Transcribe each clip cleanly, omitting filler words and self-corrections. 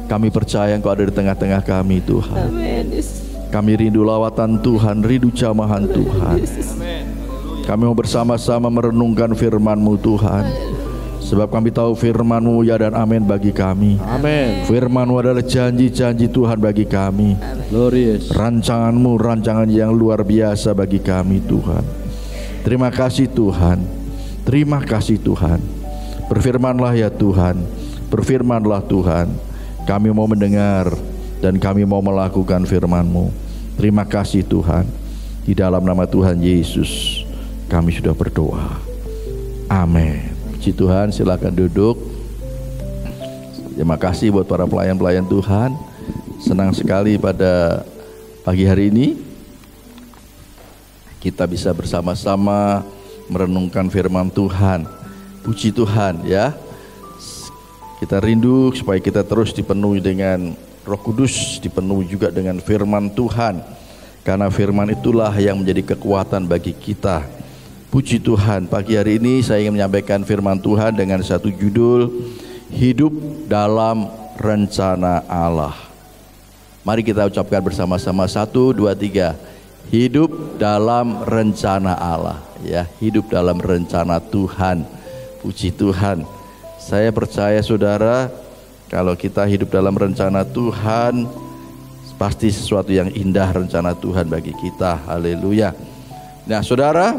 Kami percaya Engkau ada di tengah-tengah kami Tuhan. Kami rindu lawatan Tuhan, rindu jamahan Tuhan. Kami mau bersama-sama merenungkan firman-Mu Tuhan. Sebab kami tahu firman-Mu ya dan amin bagi kami. Amin. Firman-Mu adalah janji-janji Tuhan bagi kami. Glorious. Rancangan-Mu rancangan yang luar biasa bagi kami Tuhan. Terima kasih Tuhan. Terima kasih Tuhan. Berfirmanlah ya Tuhan. Berfirmanlah Tuhan. Kami mau mendengar dan kami mau melakukan firman-Mu. Terima kasih Tuhan. Di dalam nama Tuhan Yesus kami sudah berdoa. Amin. Puji Tuhan, silakan duduk. Terima kasih buat para pelayan-pelayan Tuhan. Senang sekali pada pagi hari ini kita bisa bersama-sama merenungkan firman Tuhan. Puji Tuhan ya. Kita rindu supaya kita terus dipenuhi dengan Roh Kudus, dipenuhi juga dengan firman Tuhan. Karena firman itulah yang menjadi kekuatan bagi kita. Puji Tuhan, pagi hari ini saya ingin menyampaikan firman Tuhan dengan satu judul, Hidup dalam Rencana Allah. Mari kita ucapkan bersama-sama, 1, 2, 3. Hidup dalam rencana Allah. Ya, hidup dalam rencana Tuhan. Puji Tuhan. Saya percaya saudara, kalau kita hidup dalam rencana Tuhan, pasti sesuatu yang indah rencana Tuhan bagi kita. Haleluya. Nah saudara,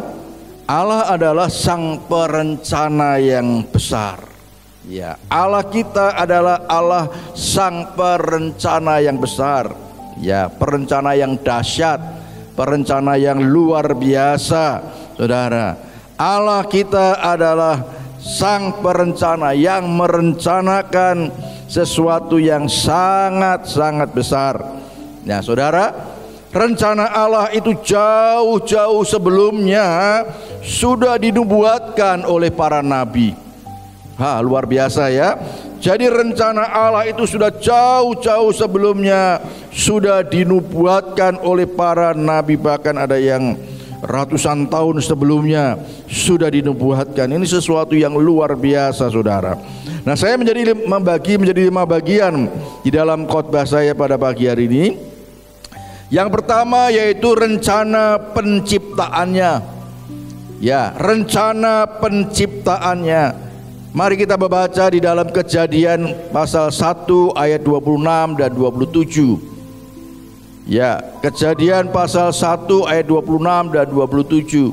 Allah adalah sang perencana yang besar. Ya, Allah kita adalah Allah sang perencana yang besar. Ya, perencana yang dahsyat, perencana yang luar biasa. Saudara, Allah kita adalah sang perencana yang merencanakan sesuatu yang sangat-sangat besar. Nah, saudara, rencana Allah itu jauh-jauh sebelumnya sudah dinubuatkan oleh para nabi. Luar biasa ya. Jadi rencana Allah itu sudah jauh-jauh sebelumnya sudah dinubuatkan oleh para nabi, bahkan ada yang ratusan tahun sebelumnya sudah dinubuatkan. Ini sesuatu yang luar biasa saudara. Nah, saya membagi menjadi 5 bagian di dalam khotbah saya pada pagi hari ini. Yang pertama yaitu rencana penciptaannya. Ya, rencana penciptaannya. Mari kita membaca di dalam Kejadian pasal 1 ayat 26 dan 27. Ya, Kejadian pasal 1 ayat 26 dan 27.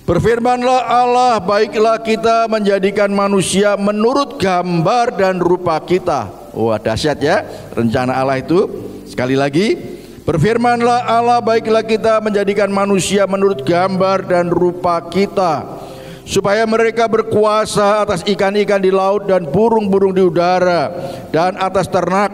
Berfirmanlah Allah, baiklah kita menjadikan manusia menurut gambar dan rupa kita. Wah, dahsyat ya rencana Allah itu. Sekali lagi, berfirmanlah Allah, baiklah kita menjadikan manusia menurut gambar dan rupa kita, supaya mereka berkuasa atas ikan-ikan di laut dan burung-burung di udara, dan atas ternak,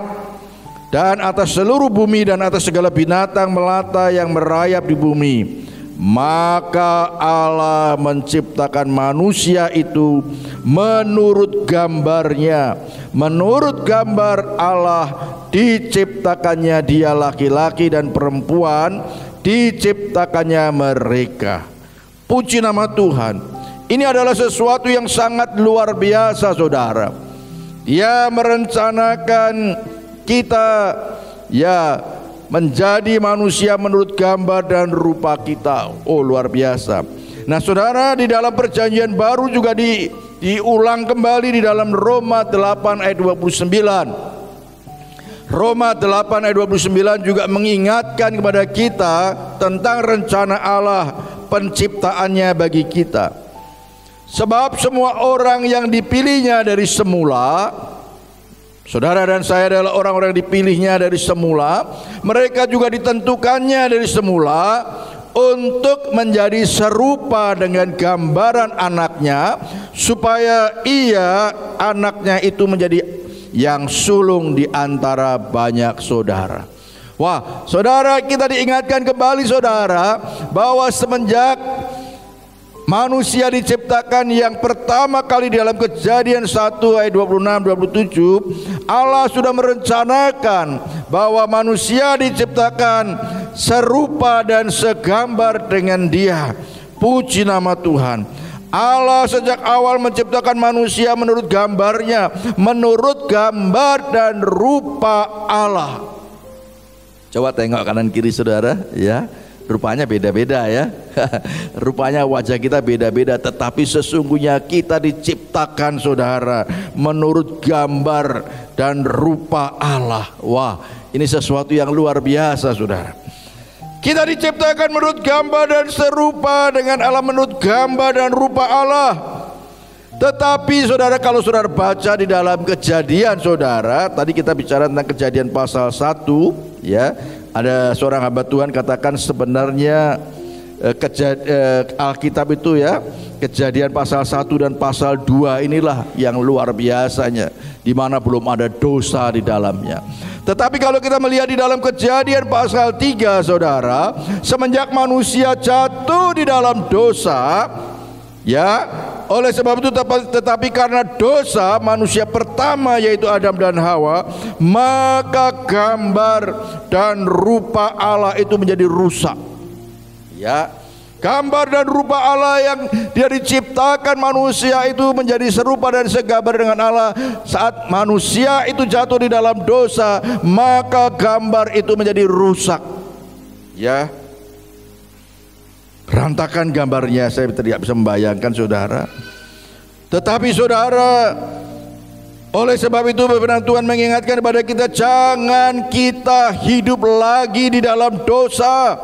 dan atas seluruh bumi, dan atas segala binatang melata yang merayap di bumi. Maka Allah menciptakan manusia itu menurut gambarnya. Menurut gambar Allah diciptakannya dia, laki-laki dan perempuan diciptakannya mereka. Puji nama Tuhan. Ini adalah sesuatu yang sangat luar biasa saudara. Dia merencanakan kita ya menjadi manusia menurut gambar dan rupa kita. Oh, luar biasa. Nah saudara, di dalam perjanjian baru juga diulang kembali di dalam Roma 8 ayat 29. Roma 8 ayat 29 juga mengingatkan kepada kita tentang rencana Allah penciptaannya bagi kita. Sebab semua orang yang dipilihnya dari semula, saudara dan saya adalah orang-orang yang dipilihnya dari semula, mereka juga ditentukannya dari semula untuk menjadi serupa dengan gambaran anaknya, supaya ia, anaknya itu menjadi yang sulung di antara banyak saudara. Wah, saudara, kita diingatkan kembali saudara, bahwa semenjak manusia diciptakan yang pertama kali di dalam Kejadian 1 ayat 26-27, Allah sudah merencanakan bahwa manusia diciptakan serupa dan segambar dengan Dia. Puji nama Tuhan. Allah sejak awal menciptakan manusia menurut gambarnya, menurut gambar dan rupa Allah. Coba tengok kanan kiri saudara, ya. Rupanya beda-beda ya. Rupanya wajah kita beda-beda, tetapi sesungguhnya kita diciptakan saudara menurut gambar dan rupa Allah. Wah, ini sesuatu yang luar biasa saudara. Kita diciptakan menurut gambar dan serupa dengan Allah, menurut gambar dan rupa Allah. Tetapi saudara, kalau saudara baca di dalam Kejadian saudara, tadi kita bicara tentang Kejadian pasal 1 ya. Ada seorang hamba Tuhan katakan sebenarnya Alkitab itu ya, Kejadian pasal 1 dan pasal 2 inilah yang luar biasanya, di mana belum ada dosa di dalamnya. Tetapi kalau kita melihat di dalam Kejadian pasal 3 saudara, semenjak manusia jatuh di dalam dosa ya, oleh sebab itu tetapi karena dosa manusia pertama yaitu Adam dan Hawa, maka gambar dan rupa Allah itu menjadi rusak. Ya, gambar dan rupa Allah yang dia diciptakan manusia itu menjadi serupa dan segambar dengan Allah. Saat manusia itu jatuh di dalam dosa, maka gambar itu menjadi rusak. Ya, berantakan gambarnya, saya tidak bisa membayangkan saudara. Tetapi saudara, oleh sebab itu firman Tuhan mengingatkan kepada kita, jangan kita hidup lagi di dalam dosa,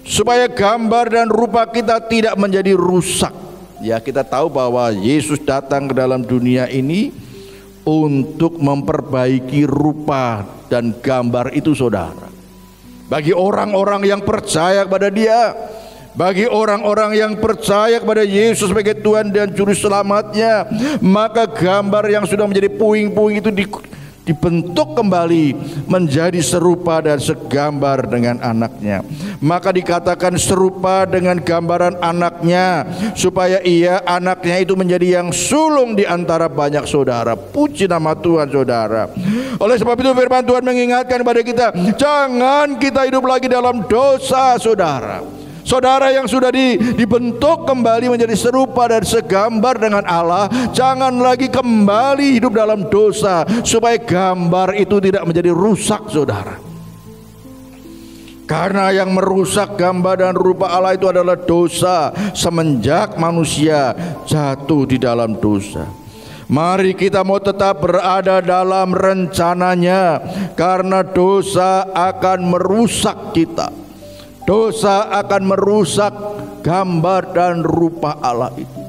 supaya gambar dan rupa kita tidak menjadi rusak. Ya, kita tahu bahwa Yesus datang ke dalam dunia ini untuk memperbaiki rupa dan gambar itu saudara. Bagi orang-orang yang percaya kepada Dia, bagi orang-orang yang percaya kepada Yesus sebagai Tuhan dan Juru Selamatnya, maka gambar yang sudah menjadi puing-puing itu dibentuk kembali menjadi serupa dan segambar dengan anaknya. Maka dikatakan serupa dengan gambaran anaknya, supaya anaknya itu menjadi yang sulung di antara banyak saudara. Puji nama Tuhan saudara. Oleh sebab itu firman Tuhan mengingatkan kepada kita, jangan kita hidup lagi dalam dosa saudara. Saudara yang sudah dibentuk kembali menjadi serupa dan segambar dengan Allah, jangan lagi kembali hidup dalam dosa, supaya gambar itu tidak menjadi rusak saudara. Karena yang merusak gambar dan rupa Allah itu adalah dosa, semenjak manusia jatuh di dalam dosa. Mari kita mau tetap berada dalam rencananya, karena dosa akan merusak kita. Dosa akan merusak gambar dan rupa Allah itu.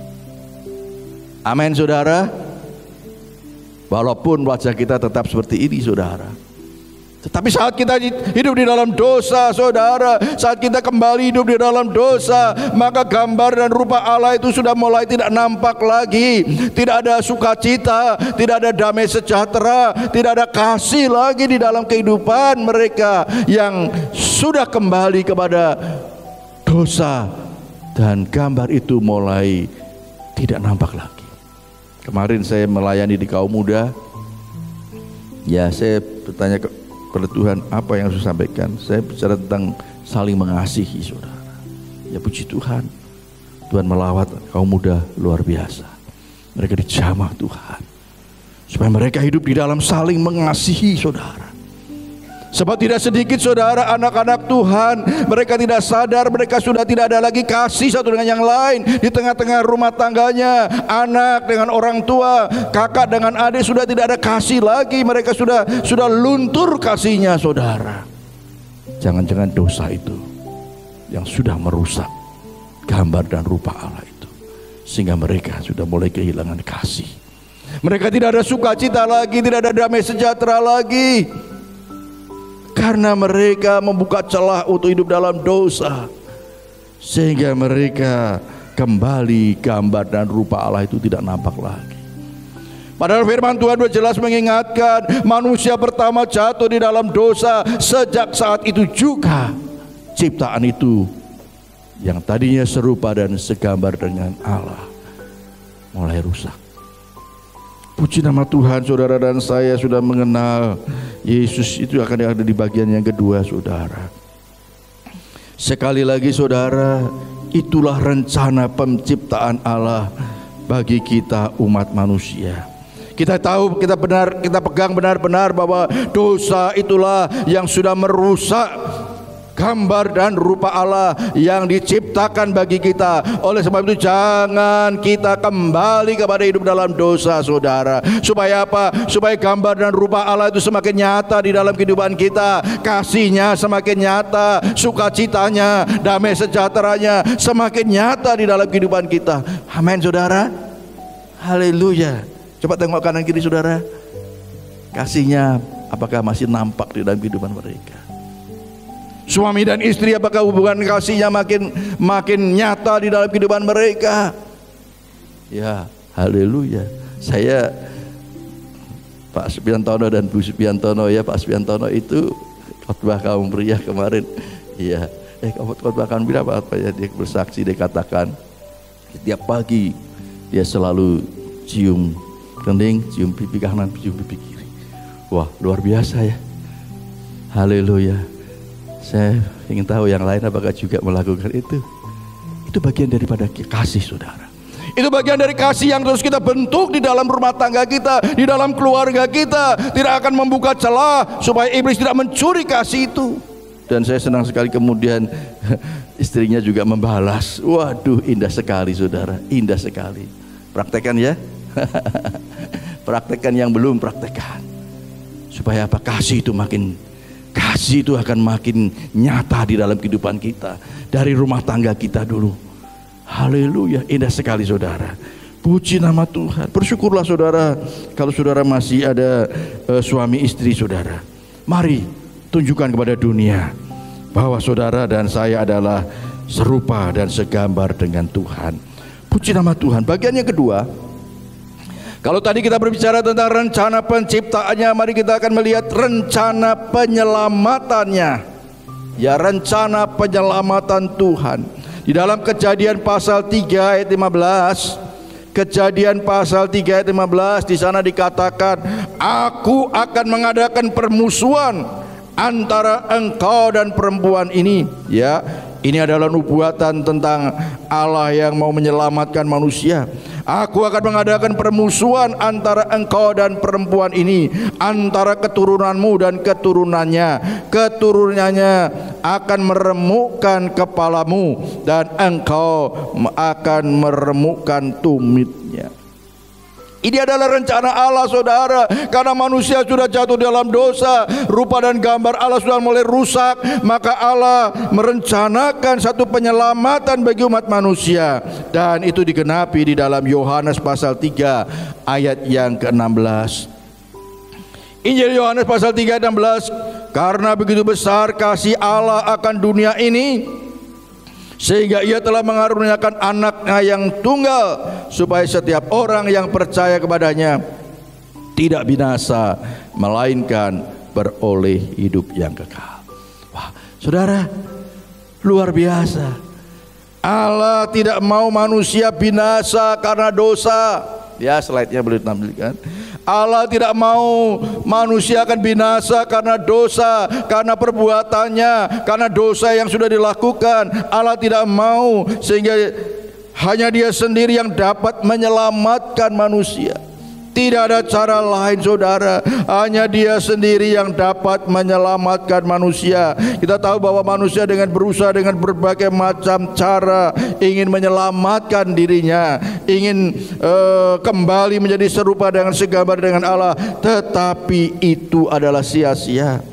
Amin saudara. Walaupun wajah kita tetap seperti ini saudara, tetapi saat kita hidup di dalam dosa saudara, saat kita kembali hidup di dalam dosa, maka gambar dan rupa Allah itu sudah mulai tidak nampak lagi. Tidak ada sukacita, tidak ada damai sejahtera, tidak ada kasih lagi di dalam kehidupan mereka yang sudah kembali kepada dosa, dan gambar itu mulai tidak nampak lagi. Kemarin saya melayani di kaum muda, ya saya bertanya kepada Tuhan, apa yang harus saya sampaikan? Saya bicara tentang saling mengasihi saudara. Ya puji Tuhan, Tuhan melawat kaum muda luar biasa. Mereka dijamah Tuhan, supaya mereka hidup di dalam saling mengasihi saudara. Sebab tidak sedikit saudara anak-anak Tuhan, mereka tidak sadar mereka sudah tidak ada lagi kasih satu dengan yang lain. Di tengah-tengah rumah tangganya, anak dengan orang tua, kakak dengan adik, sudah tidak ada kasih lagi. Mereka sudah luntur kasihnya saudara. Jangan-jangan dosa itu yang sudah merusak gambar dan rupa Allah itu, sehingga mereka sudah mulai kehilangan kasih. Mereka tidak ada sukacita lagi, tidak ada damai sejahtera lagi, karena mereka membuka celah untuk hidup dalam dosa, sehingga mereka kembali gambar dan rupa Allah itu tidak nampak lagi. Padahal firman Tuhan sudah jelas mengingatkan, manusia pertama jatuh di dalam dosa. Sejak saat itu juga ciptaan itu yang tadinya serupa dan segambar dengan Allah mulai rusak. Puji nama Tuhan, saudara dan saya sudah mengenal Yesus itu akan ada di bagian yang kedua saudara. Sekali lagi saudara, itulah rencana penciptaan Allah bagi kita umat manusia. Kita tahu, kita pegang benar-benar bahwa dosa itulah yang sudah merusak gambar dan rupa Allah yang diciptakan bagi kita. Oleh sebab itu jangan kita kembali kepada hidup dalam dosa, saudara. Supaya apa? Supaya gambar dan rupa Allah itu semakin nyata di dalam kehidupan kita. Kasih-Nya semakin nyata, sukacitanya, damai sejahteranya semakin nyata di dalam kehidupan kita. Amin, saudara. Haleluya. Coba tengok kanan kiri, saudara. Kasih-Nya apakah masih nampak di dalam kehidupan mereka? Suami dan istri, apakah hubungan kasih-Nya makin nyata di dalam kehidupan mereka? Ya, haleluya. Saya Pak Supiantono dan Bu Supiantono, ya Pak Supiantono itu khotbah kaum pria kemarin. Iya, khotbah kaum pria apa ya, dia bersaksi, dia katakan setiap pagi dia selalu cium kening, cium pipi kanan, cium pipi kiri. Wah, luar biasa ya. Haleluya. Saya ingin tahu yang lain apakah juga melakukan itu. Itu bagian daripada kasih, saudara. Itu bagian dari kasih yang terus kita bentuk di dalam rumah tangga kita, di dalam keluarga kita. Tidak akan membuka celah supaya iblis tidak mencuri kasih itu. Dan saya senang sekali kemudian istrinya juga membalas. Waduh, indah sekali, saudara. Indah sekali. Praktekkan ya. Praktekkan yang belum praktekkan. Supaya apa? Kasih itu akan makin nyata di dalam kehidupan kita. Dari rumah tangga kita dulu. Haleluya, indah sekali, saudara. Puji nama Tuhan. Bersyukurlah, saudara, kalau saudara masih ada suami istri, saudara. Mari tunjukkan kepada dunia bahwa saudara dan saya adalah serupa dan segambar dengan Tuhan. Puji nama Tuhan. Bagian yang kedua, kalau tadi kita berbicara tentang rencana penciptaannya, mari kita akan melihat rencana penyelamatannya. Ya, rencana penyelamatan Tuhan. Di dalam Kejadian pasal 3 ayat 15, Kejadian pasal 3 ayat 15, di sana dikatakan, aku akan mengadakan permusuhan antara engkau dan perempuan ini. Ya, ini adalah nubuatan tentang Allah yang mau menyelamatkan manusia. Aku akan mengadakan permusuhan antara engkau dan perempuan ini, antara keturunanmu dan keturunannya. Keturunannya akan meremukkan kepalamu dan engkau akan meremukkan tumitnya. Ini adalah rencana Allah, saudara. Karena manusia sudah jatuh dalam dosa, rupa dan gambar Allah sudah mulai rusak, maka Allah merencanakan satu penyelamatan bagi umat manusia. Dan itu digenapi di dalam Yohanes pasal 3 ayat yang ke-16. Injil Yohanes pasal 3 ayat 16, karena begitu besar kasih Allah akan dunia ini, sehingga Ia telah mengaruniakan anaknya yang tunggal, supaya setiap orang yang percaya kepadanya tidak binasa, melainkan beroleh hidup yang kekal. Wah, saudara, luar biasa. Allah tidak mau manusia binasa karena dosa. Ya, slide-nya boleh ditampilkan. Allah tidak mau manusia akan binasa karena dosa, karena perbuatannya, karena dosa yang sudah dilakukan. Allah tidak mau, sehingga hanya Dia sendiri yang dapat menyelamatkan manusia. Tidak ada cara lain, saudara. Hanya Dia sendiri yang dapat menyelamatkan manusia. Kita tahu bahwa manusia dengan berusaha dengan berbagai macam cara ingin menyelamatkan dirinya, ingin kembali menjadi serupa dengan segambar dengan Allah, tetapi itu adalah sia-sia.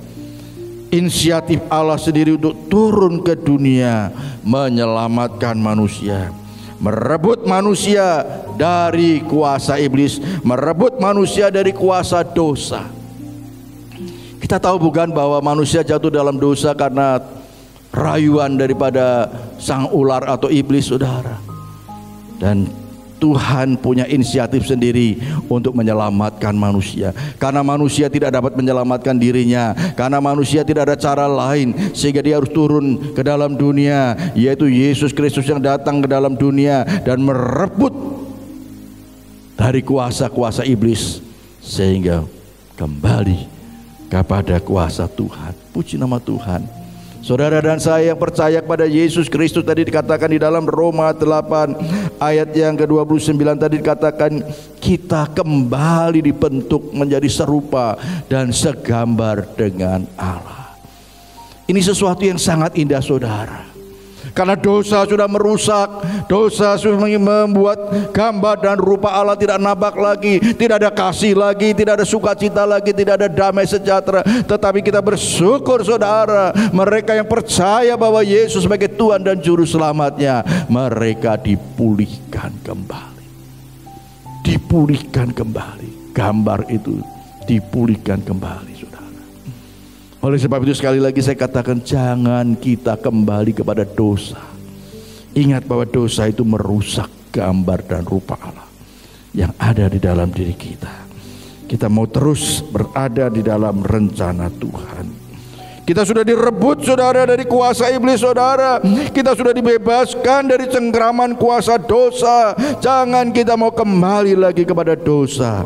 Inisiatif Allah sendiri untuk turun ke dunia menyelamatkan manusia, merebut manusia dari kuasa iblis, merebut manusia dari kuasa dosa. Kita tahu bukan bahwa manusia jatuh dalam dosa karena rayuan daripada sang ular atau iblis, saudara. Dan Tuhan punya inisiatif sendiri untuk menyelamatkan manusia. Karena manusia tidak dapat menyelamatkan dirinya, karena manusia tidak ada cara lain, sehingga Dia harus turun ke dalam dunia, yaitu Yesus Kristus yang datang ke dalam dunia dan merebut dari kuasa-kuasa iblis, sehingga kembali kepada kuasa Tuhan. Puji nama Tuhan. Saudara dan saya yang percaya kepada Yesus Kristus, tadi dikatakan di dalam Roma 8 ayat yang ke-29 tadi dikatakan kita kembali dibentuk menjadi serupa dan segambar dengan Allah. Ini sesuatu yang sangat indah saudara. Karena dosa sudah merusak, dosa sudah membuat gambar dan rupa Allah tidak nampak lagi, tidak ada kasih lagi, tidak ada sukacita lagi, tidak ada damai sejahtera. Tetapi kita bersyukur saudara, mereka yang percaya bahwa Yesus sebagai Tuhan dan Juru Selamatnya, mereka dipulihkan kembali. Dipulihkan kembali. Gambar itu dipulihkan kembali saudara. Oleh sebab itu sekali lagi saya katakan, jangan kita kembali kepada dosa. Ingat bahwa dosa itu merusak gambar dan rupa Allah yang ada di dalam diri kita. Kita mau terus berada di dalam rencana Tuhan. Kita sudah direbut saudara dari kuasa iblis saudara. Kita sudah dibebaskan dari cengkraman kuasa dosa. Jangan kita mau kembali lagi kepada dosa.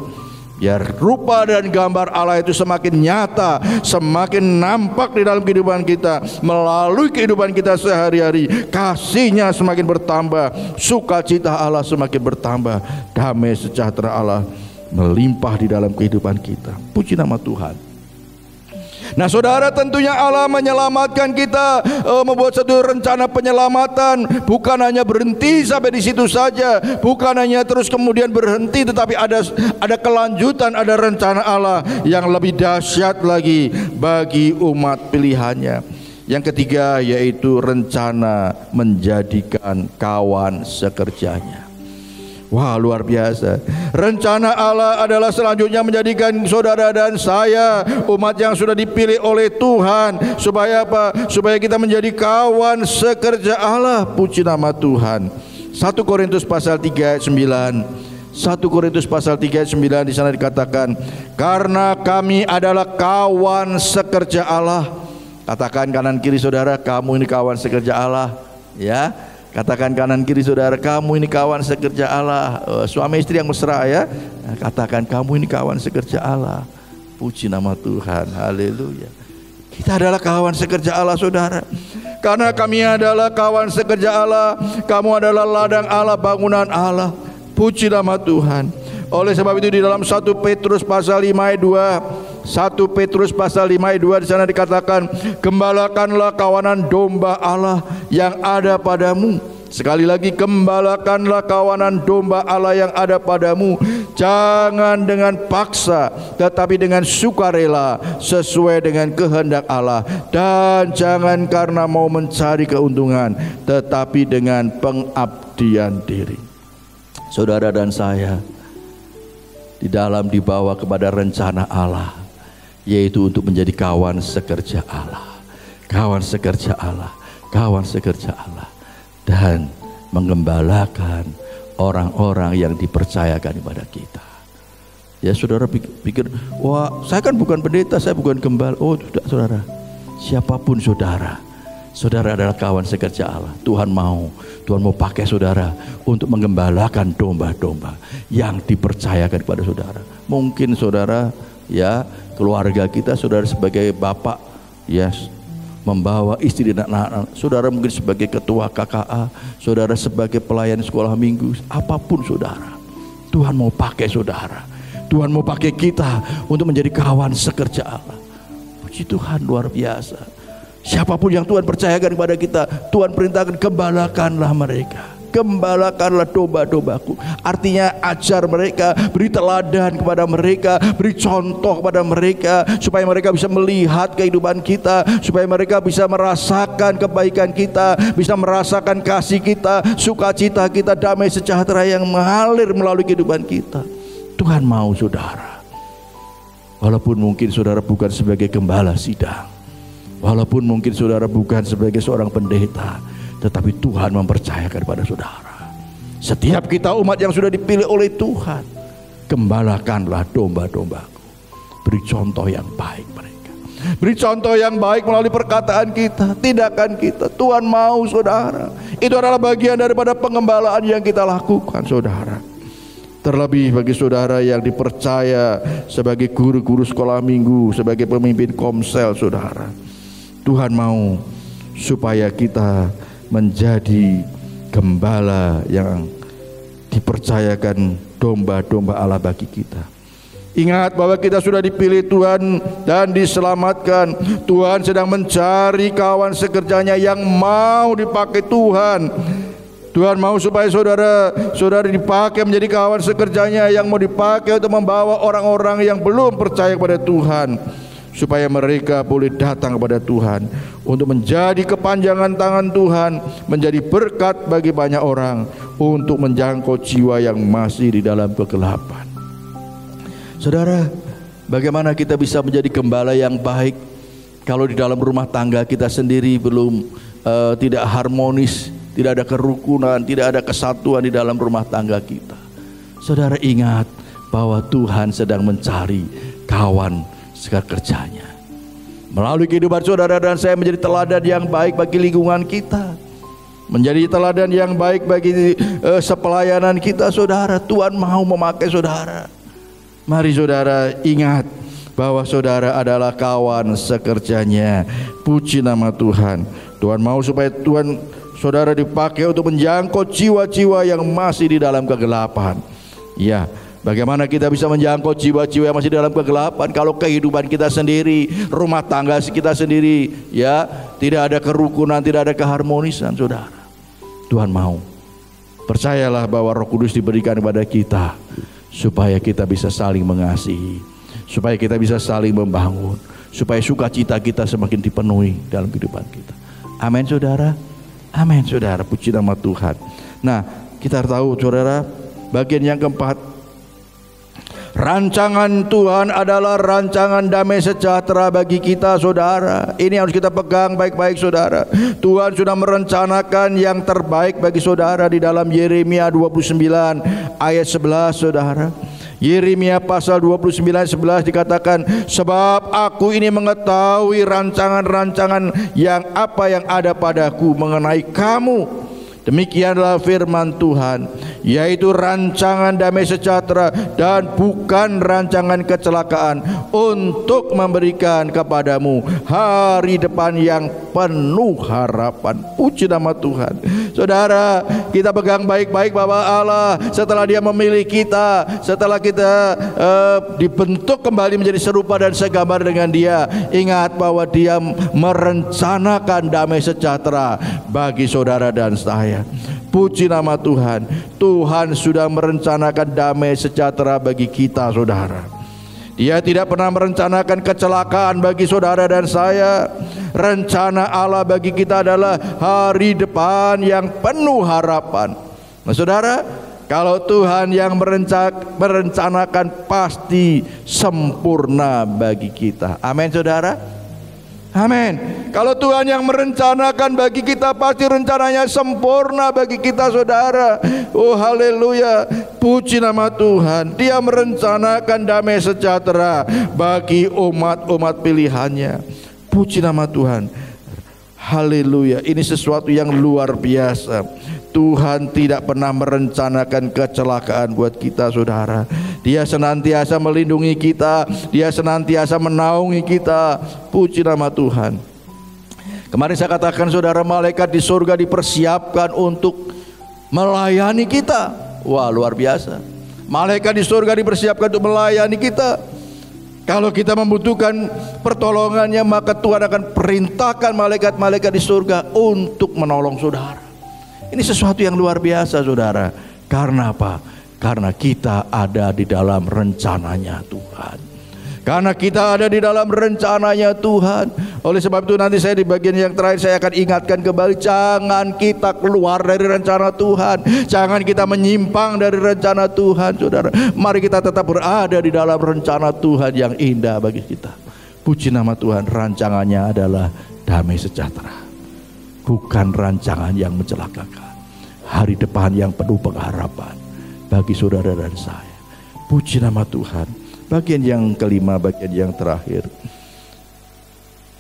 Biar rupa dan gambar Allah itu semakin nyata, semakin nampak di dalam kehidupan kita, melalui kehidupan kita sehari-hari. Kasih-Nya semakin bertambah, sukacita Allah semakin bertambah, damai sejahtera Allah melimpah di dalam kehidupan kita. Puji nama Tuhan. Nah saudara, tentunya Allah menyelamatkan kita, membuat satu rencana penyelamatan. Bukan hanya berhenti sampai di situ saja, bukan hanya terus kemudian berhenti, tetapi ada kelanjutan, ada rencana Allah yang lebih dahsyat lagi bagi umat pilihannya. Yang ketiga yaitu rencana menjadikan kawan sekerjanya. Wah, luar biasa. Rencana Allah adalah selanjutnya menjadikan saudara dan saya, umat yang sudah dipilih oleh Tuhan, supaya apa? Supaya kita menjadi kawan sekerja Allah. Puji nama Tuhan. 1 Korintus pasal 3 ayat 9. 1 Korintus pasal 3 ayat 9 di sana dikatakan, karena kami adalah kawan sekerja Allah. Katakan kanan kiri saudara, kamu ini kawan sekerja Allah, ya. Katakan kanan kiri saudara, kamu ini kawan sekerja Allah. Suami istri yang mesra ya. Katakan kamu ini kawan sekerja Allah. Puji nama Tuhan. Haleluya. Kita adalah kawan sekerja Allah saudara. Karena kami adalah kawan sekerja Allah, kamu adalah ladang Allah, bangunan Allah. Puji nama Tuhan. Oleh sebab itu di dalam 1 Petrus pasal 5 ayat 2, 1 Petrus pasal 5 ayat 2 di sana dikatakan, gembalakanlah kawanan domba Allah yang ada padamu. Sekali lagi, gembalakanlah kawanan domba Allah yang ada padamu. Jangan dengan paksa, tetapi dengan sukarela, sesuai dengan kehendak Allah. Dan jangan karena mau mencari keuntungan, tetapi dengan pengabdian diri. Saudara dan saya di dalam dibawa kepada rencana Allah, yaitu untuk menjadi kawan sekerja Allah. Kawan sekerja Allah, kawan sekerja Allah, dan menggembalakan orang-orang yang dipercayakan kepada kita. Ya saudara pikir, wah saya kan bukan pendeta, saya bukan gembala. Oh tidak saudara, siapapun saudara, saudara adalah kawan sekerja Allah. Tuhan mau pakai saudara untuk menggembalakan domba-domba yang dipercayakan kepada saudara. Mungkin saudara ya, keluarga kita, saudara sebagai bapak ya, membawa istri dan anak-anak, saudara mungkin sebagai ketua KKA, saudara sebagai pelayan sekolah minggu, apapun saudara, Tuhan mau pakai saudara, Tuhan mau pakai kita untuk menjadi kawan sekerja Allah. Puji Tuhan, luar biasa. Siapapun yang Tuhan percayakan kepada kita, Tuhan perintahkan, gembalakanlah mereka, gembalakanlah domba-dombaku. Artinya ajar mereka, beri teladan kepada mereka, beri contoh kepada mereka, supaya mereka bisa melihat kehidupan kita, supaya mereka bisa merasakan kebaikan kita, bisa merasakan kasih kita, sukacita kita, damai sejahtera yang mengalir melalui kehidupan kita. Tuhan mau saudara, walaupun mungkin saudara bukan sebagai gembala sidang, walaupun mungkin saudara bukan sebagai seorang pendeta, tetapi Tuhan mempercayakan pada saudara. Setiap kita umat yang sudah dipilih oleh Tuhan, gembalakanlah domba-dombaku. Beri contoh yang baik mereka, beri contoh yang baik melalui perkataan kita, tindakan kita. Tuhan mau saudara, itu adalah bagian daripada pengembalaan yang kita lakukan saudara. Terlebih bagi saudara yang dipercaya sebagai guru-guru sekolah minggu, sebagai pemimpin komsel saudara, Tuhan mau supaya kita menjadi gembala yang dipercayakan domba-domba Allah bagi kita. Ingat bahwa kita sudah dipilih Tuhan dan diselamatkan. Tuhan sedang mencari kawan sekerjanya yang mau dipakai Tuhan. Tuhan mau supaya saudara dipakai menjadi kawan sekerjanya yang mau dipakai untuk membawa orang-orang yang belum percaya kepada Tuhan, supaya mereka boleh datang kepada Tuhan untuk menjadi kepanjangan tangan Tuhan, menjadi berkat bagi banyak orang untuk menjangkau jiwa yang masih di dalam kegelapan. Saudara, bagaimana kita bisa menjadi gembala yang baik kalau di dalam rumah tangga kita sendiri belum tidak harmonis, tidak ada kerukunan, tidak ada kesatuan di dalam rumah tangga kita. Saudara, ingat bahwa Tuhan sedang mencari kawan sekerjanya. Melalui kehidupan saudara dan saya menjadi teladan yang baik bagi lingkungan kita, menjadi teladan yang baik bagi sepelayanan kita. Saudara, Tuhan mau memakai saudara. Mari saudara ingat bahwa saudara adalah kawan sekerjanya. Puji nama Tuhan. Tuhan mau supaya saudara dipakai untuk menjangkau jiwa-jiwa yang masih di dalam kegelapan. Ya, bagaimana kita bisa menjangkau jiwa-jiwa yang masih di dalam kegelapan kalau kehidupan kita sendiri, rumah tangga kita sendiri, ya, tidak ada kerukunan, tidak ada keharmonisan, saudara. Tuhan mau. Percayalah bahwa Roh Kudus diberikan kepada kita supaya kita bisa saling mengasihi, supaya kita bisa saling membangun, supaya sukacita kita semakin dipenuhi dalam kehidupan kita. Amin saudara. Amin saudara. Puji nama Tuhan. Nah, kita tahu saudara, bagian yang keempat, rancangan Tuhan adalah rancangan damai sejahtera bagi kita saudara. Ini harus kita pegang baik-baik saudara. Tuhan sudah merencanakan yang terbaik bagi saudara di dalam Yeremia 29 ayat 11 saudara. Yeremia pasal 29:11 dikatakan, sebab aku ini mengetahui rancangan-rancangan yang ada padaku mengenai kamu. Demikianlah firman Tuhan, yaitu rancangan damai sejahtera dan bukan rancangan kecelakaan, untuk memberikan kepadamu hari depan yang penuh harapan. Puji nama Tuhan. Saudara, kita pegang baik-baik bahwa Allah setelah Dia memilih kita, setelah kita dibentuk kembali menjadi serupa dan segambar dengan Dia, ingat bahwa Dia merencanakan damai sejahtera bagi saudara dan saya. Puji nama Tuhan. Tuhan sudah merencanakan damai sejahtera bagi kita saudara. Dia tidak pernah merencanakan kecelakaan bagi saudara dan saya. Rencana Allah bagi kita adalah hari depan yang penuh harapan. Nah saudara, kalau Tuhan yang merencanakan pasti sempurna bagi kita. Amin saudara. Amin. Kalau Tuhan yang merencanakan bagi kita, pasti rencananya sempurna bagi kita saudara. Oh haleluya. Puji nama Tuhan. Dia merencanakan damai sejahtera bagi umat-umat pilihannya. Puji nama Tuhan. Haleluya. Ini sesuatu yang luar biasa. Tuhan tidak pernah merencanakan kecelakaan buat kita saudara. Dia senantiasa melindungi kita, Dia senantiasa menaungi kita. Puji nama Tuhan. Kemarin saya katakan saudara, malaikat di surga dipersiapkan untuk melayani kita. Wah luar biasa. Malaikat di surga dipersiapkan untuk melayani kita. Kalau kita membutuhkan pertolongannya, maka Tuhan akan perintahkan malaikat-malaikat di surga untuk menolong saudara. Ini sesuatu yang luar biasa saudara. Karena apa? Karena kita ada di dalam rencananya Tuhan. Karena kita ada di dalam rencananya Tuhan. Oleh sebab itu nanti saya di bagian yang terakhir saya akan ingatkan kembali, jangan kita keluar dari rencana Tuhan. Jangan kita menyimpang dari rencana Tuhan saudara. Mari kita tetap berada di dalam rencana Tuhan yang indah bagi kita. Puji nama Tuhan. Rancangannya adalah damai sejahtera, bukan rancangan yang mencelakakan. Hari depan yang penuh pengharapan bagi saudara dan saya. Puji nama Tuhan. Bagian yang kelima, bagian yang terakhir,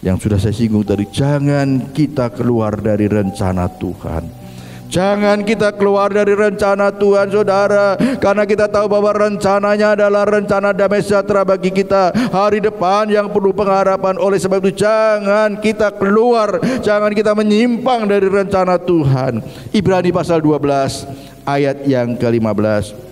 yang sudah saya singgung tadi, jangan kita keluar dari rencana Tuhan. Jangan kita keluar dari rencana Tuhan, saudara, karena kita tahu bahwa rencananya adalah rencana damai sejahtera bagi kita, hari depan yang penuh pengharapan. Oleh sebab itu jangan kita keluar, jangan kita menyimpang dari rencana Tuhan. Ibrani pasal 12 ayat yang ke-15.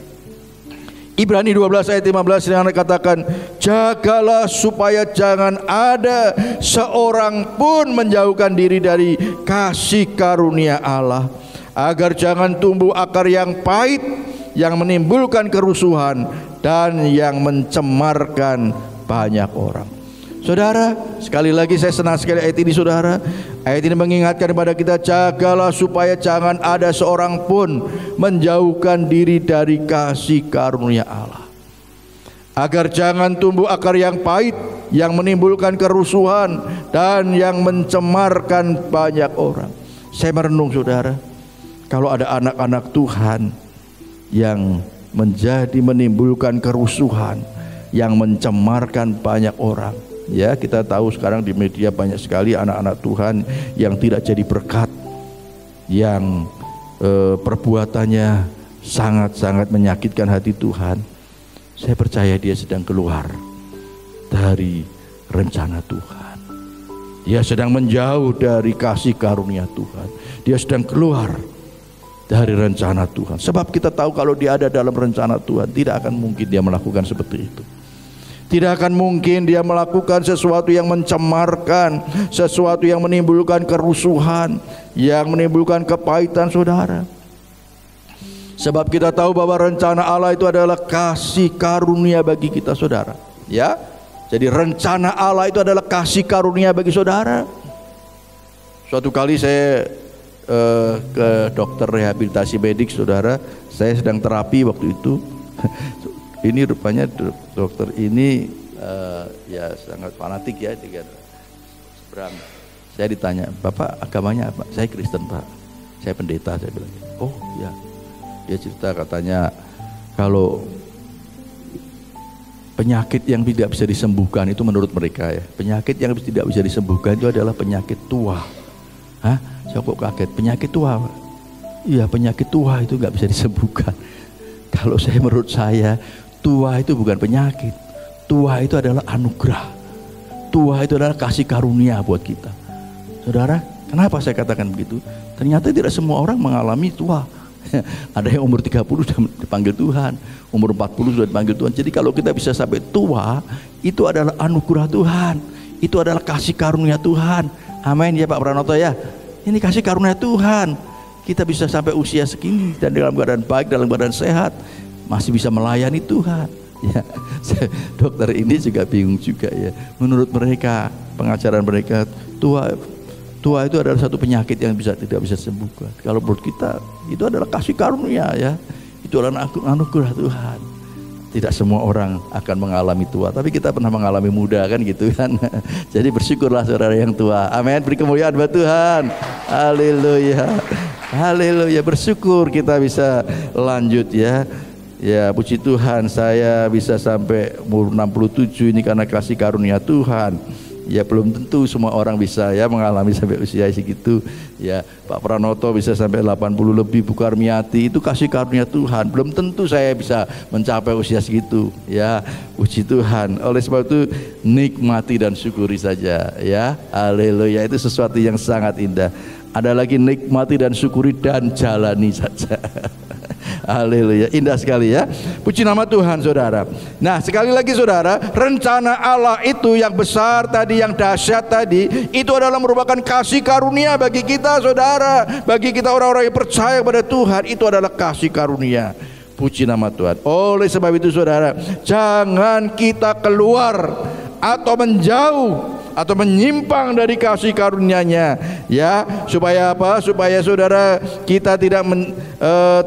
Ibrani 12 ayat 15 yang katakan, jagalah supaya jangan ada seorang pun menjauhkan diri dari kasih karunia Allah, agar jangan tumbuh akar yang pahit, yang menimbulkan kerusuhan dan yang mencemarkan banyak orang. Saudara, sekali lagi saya senang sekali ayat ini, saudara. Ayat ini mengingatkan kepada kita, jagalah supaya jangan ada seorang pun menjauhkan diri dari kasih karunia Allah, agar jangan tumbuh akar yang pahit, yang menimbulkan kerusuhan dan yang mencemarkan banyak orang. Saya merenung, saudara, kalau ada anak-anak Tuhan yang menjadi menimbulkan kerusuhan, yang mencemarkan banyak orang. Ya, kita tahu sekarang di media banyak sekali anak-anak Tuhan yang tidak jadi berkat, yang perbuatannya sangat-sangat menyakitkan hati Tuhan. Saya percaya dia sedang keluar dari rencana Tuhan. Dia sedang menjauh dari kasih karunia Tuhan. Dia sedang keluar dari rencana Tuhan. Sebab kita tahu kalau dia ada dalam rencana Tuhan, tidak akan mungkin dia melakukan seperti itu. Tidak akan mungkin dia melakukan sesuatu yang mencemarkan, sesuatu yang menimbulkan kerusuhan, yang menimbulkan kepahitan, saudara. Sebab kita tahu bahwa rencana Allah itu adalah kasih karunia bagi kita, saudara. Ya, jadi rencana Allah itu adalah kasih karunia bagi saudara. Suatu kali saya ke dokter rehabilitasi medik, saudara. Saya sedang terapi waktu itu. Ini rupanya dokter ini ya sangat fanatik ya, seberang. Saya ditanya, Bapak agamanya apa? Saya Kristen, Pak. Saya pendeta, saya bilang. Oh ya. Dia cerita katanya kalau penyakit yang tidak bisa disembuhkan itu menurut mereka ya, penyakit yang tidak bisa disembuhkan itu adalah penyakit tua. Hah? Saya kok kaget, penyakit tua, Pak? Iya, penyakit tua itu nggak bisa disembuhkan. Kalau saya, menurut saya, tua itu bukan penyakit. Tua itu adalah anugerah. Tua itu adalah kasih karunia buat kita. Saudara, kenapa saya katakan begitu? Ternyata tidak semua orang mengalami tua. Ada yang umur 30 sudah dipanggil Tuhan, umur 40 sudah dipanggil Tuhan. Jadi kalau kita bisa sampai tua, itu adalah anugerah Tuhan. Itu adalah kasih karunia Tuhan. Amin ya Pak Pranoto ya. Ini kasih karunia Tuhan. Kita bisa sampai usia segini dan dalam keadaan baik, dalam keadaan sehat, masih bisa melayani Tuhan. Ya, dokter ini juga bingung juga ya. Menurut mereka, pengajaran mereka, tua itu adalah satu penyakit yang tidak bisa disembuhkan. Kalau menurut kita, itu adalah kasih karunia ya. Itu adalah anugerah Tuhan. Tidak semua orang akan mengalami tua, tapi kita pernah mengalami muda kan gitu kan. Jadi bersyukurlah saudara yang tua. Amin. Beri kemuliaan buat Tuhan. Haleluya. Haleluya, bersyukur kita bisa lanjut ya. Ya, puji Tuhan, saya bisa sampai umur 67 ini karena kasih karunia Tuhan. Ya, belum tentu semua orang bisa ya mengalami sampai usia segitu. Ya, Pak Pranoto bisa sampai 80 lebih, Bu Karmiati, itu kasih karunia Tuhan. Belum tentu saya bisa mencapai usia segitu. Ya, puji Tuhan. Oleh sebab itu nikmati dan syukuri saja ya. Haleluya, itu sesuatu yang sangat indah. Ada lagi nikmati dan syukuri dan jalani saja. Haleluya, indah sekali ya. Puji nama Tuhan, saudara. Nah, sekali lagi saudara, rencana Allah itu yang besar tadi, yang dahsyat tadi, itu adalah merupakan kasih karunia bagi kita, saudara. Bagi kita orang-orang yang percaya kepada Tuhan, itu adalah kasih karunia. Puji nama Tuhan. Oleh sebab itu saudara, jangan kita keluar atau menjauh atau menyimpang dari kasih karunia-Nya ya, supaya apa? Supaya saudara kita tidak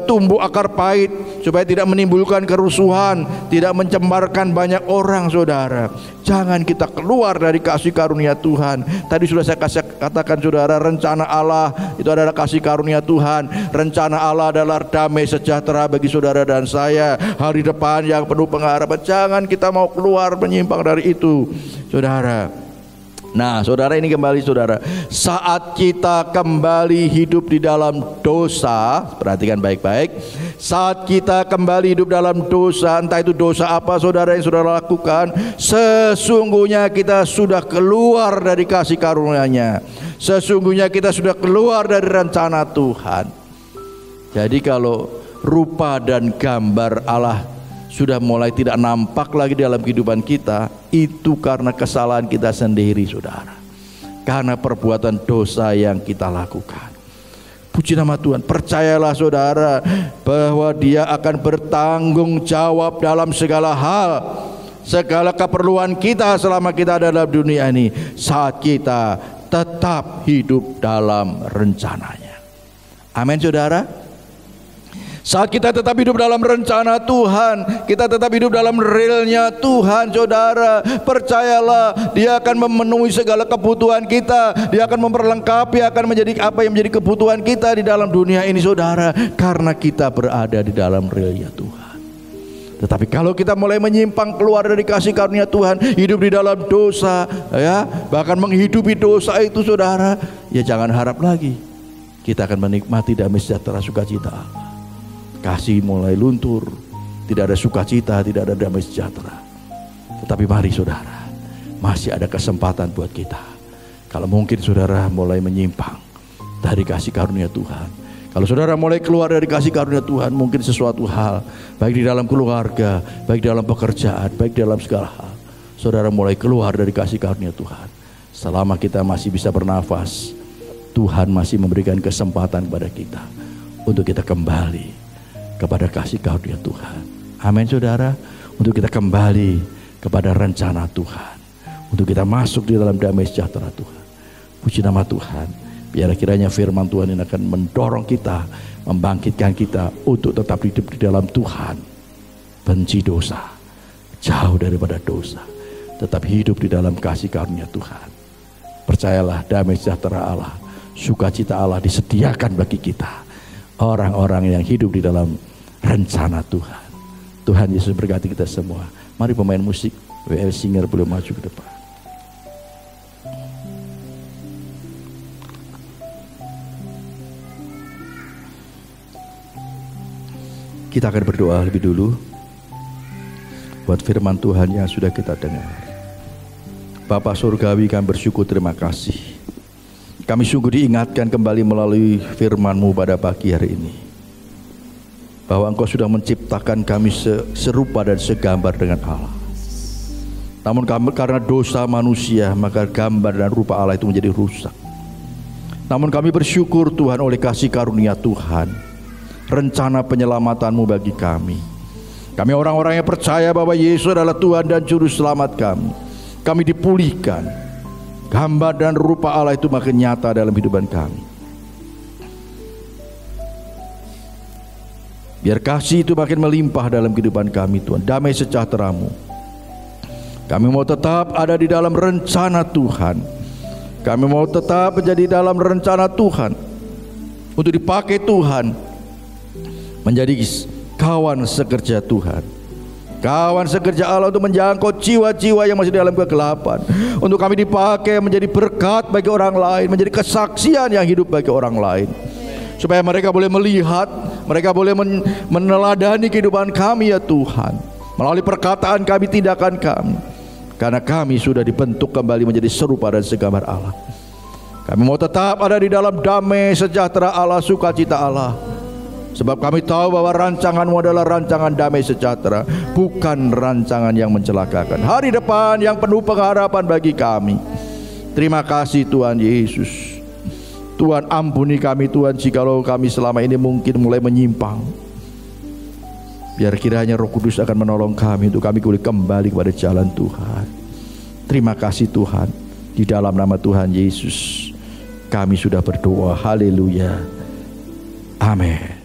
tumbuh akar pahit, supaya tidak menimbulkan kerusuhan, tidak mencemarkan banyak orang, saudara. Jangan kita keluar dari kasih karunia Tuhan. Tadi sudah saya katakan saudara, rencana Allah itu adalah kasih karunia Tuhan. Rencana Allah adalah damai sejahtera bagi saudara dan saya, hari depan yang penuh pengharapan. Jangan kita mau keluar menyimpang dari itu, saudara. Nah, saudara, ini kembali saudara, saat kita kembali hidup di dalam dosa, perhatikan baik-baik, saat kita kembali hidup dalam dosa, entah itu dosa apa saudara yang saudara lakukan, sesungguhnya kita sudah keluar dari kasih karunia-Nya. Sesungguhnya kita sudah keluar dari rencana Tuhan. Jadi kalau rupa dan gambar Allah sudah mulai tidak nampak lagi dalam kehidupan kita, itu karena kesalahan kita sendiri saudara, karena perbuatan dosa yang kita lakukan. Puji nama Tuhan. Percayalah saudara bahwa Dia akan bertanggung jawab dalam segala hal, segala keperluan kita selama kita ada dalam dunia ini, saat kita tetap hidup dalam rencananya. Amin saudara. Saat kita tetap hidup dalam rencana Tuhan, kita tetap hidup dalam realnya Tuhan saudara, percayalah Dia akan memenuhi segala kebutuhan kita. Dia akan memperlengkapi, akan menjadi apa yang menjadi kebutuhan kita di dalam dunia ini saudara, karena kita berada di dalam realnya Tuhan. Tetapi kalau kita mulai menyimpang keluar dari kasih karunia Tuhan, hidup di dalam dosa, ya, bahkan menghidupi dosa itu saudara, ya jangan harap lagi kita akan menikmati damai sejahtera sukacita Allah. Kasih mulai luntur, tidak ada sukacita, tidak ada damai sejahtera. Tetapi mari saudara, masih ada kesempatan buat kita. Kalau mungkin saudara mulai menyimpang dari kasih karunia Tuhan, kalau saudara mulai keluar dari kasih karunia Tuhan, mungkin sesuatu hal, baik di dalam keluarga, baik dalam pekerjaan, baik dalam segala hal, saudara mulai keluar dari kasih karunia Tuhan. Selama kita masih bisa bernafas, Tuhan masih memberikan kesempatan kepada kita untuk kita kembali kepada kasih karunia Tuhan. Amin saudara. Untuk kita kembali kepada rencana Tuhan, untuk kita masuk di dalam damai sejahtera Tuhan. Puji nama Tuhan. Biar kiranya firman Tuhan ini akan mendorong kita, membangkitkan kita untuk tetap hidup di dalam Tuhan. Benci dosa, jauh daripada dosa, tetap hidup di dalam kasih karunia Tuhan. Percayalah, damai sejahtera Allah, sukacita Allah disediakan bagi kita, orang-orang yang hidup di dalam rencana Tuhan. Tuhan Yesus berkati kita semua. Mari pemain musik WL Singer boleh maju ke depan. Kita akan berdoa lebih dulu buat firman Tuhan yang sudah kita dengar. Bapa Surgawi, kami bersyukur, terima kasih. Kami sungguh diingatkan kembali melalui firman-Mu pada pagi hari ini, bahwa Engkau sudah menciptakan kami serupa dan segambar dengan Allah. Namun karena dosa manusia, maka gambar dan rupa Allah itu menjadi rusak. Namun kami bersyukur Tuhan, oleh kasih karunia Tuhan, rencana penyelamatanmu bagi kami. Kami orang-orang yang percaya bahwa Yesus adalah Tuhan dan Juru Selamat kami. Kami dipulihkan. Gambar dan rupa Allah itu makin nyata dalam kehidupan kami. Biar kasih itu makin melimpah dalam kehidupan kami Tuhan. Damai sejahtera-Mu. Kami mau tetap ada di dalam rencana Tuhan. Kami mau tetap menjadi dalam rencana Tuhan, untuk dipakai Tuhan menjadi kawan sekerja Tuhan, kawan sekerja Allah untuk menjangkau jiwa-jiwa yang masih dalam kegelapan, untuk kami dipakai menjadi berkat bagi orang lain, menjadi kesaksian yang hidup bagi orang lain, supaya mereka boleh melihat, mereka boleh meneladani kehidupan kami ya Tuhan, melalui perkataan kami, tindakan kami, karena kami sudah dibentuk kembali menjadi serupa dan segambar Allah. Kami mau tetap ada di dalam damai sejahtera Allah, sukacita Allah, sebab kami tahu bahwa rancangan-Mu adalah rancangan damai sejahtera, bukan rancangan yang mencelakakan. Hari depan yang penuh pengharapan bagi kami. Terima kasih Tuhan Yesus. Tuhan, ampuni kami Tuhan, jikalau kami selama ini mungkin mulai menyimpang. Biar kiranya Roh Kudus akan menolong kami untuk kami boleh kembali kepada jalan Tuhan. Terima kasih Tuhan. Di dalam nama Tuhan Yesus kami sudah berdoa. Haleluya. Amin.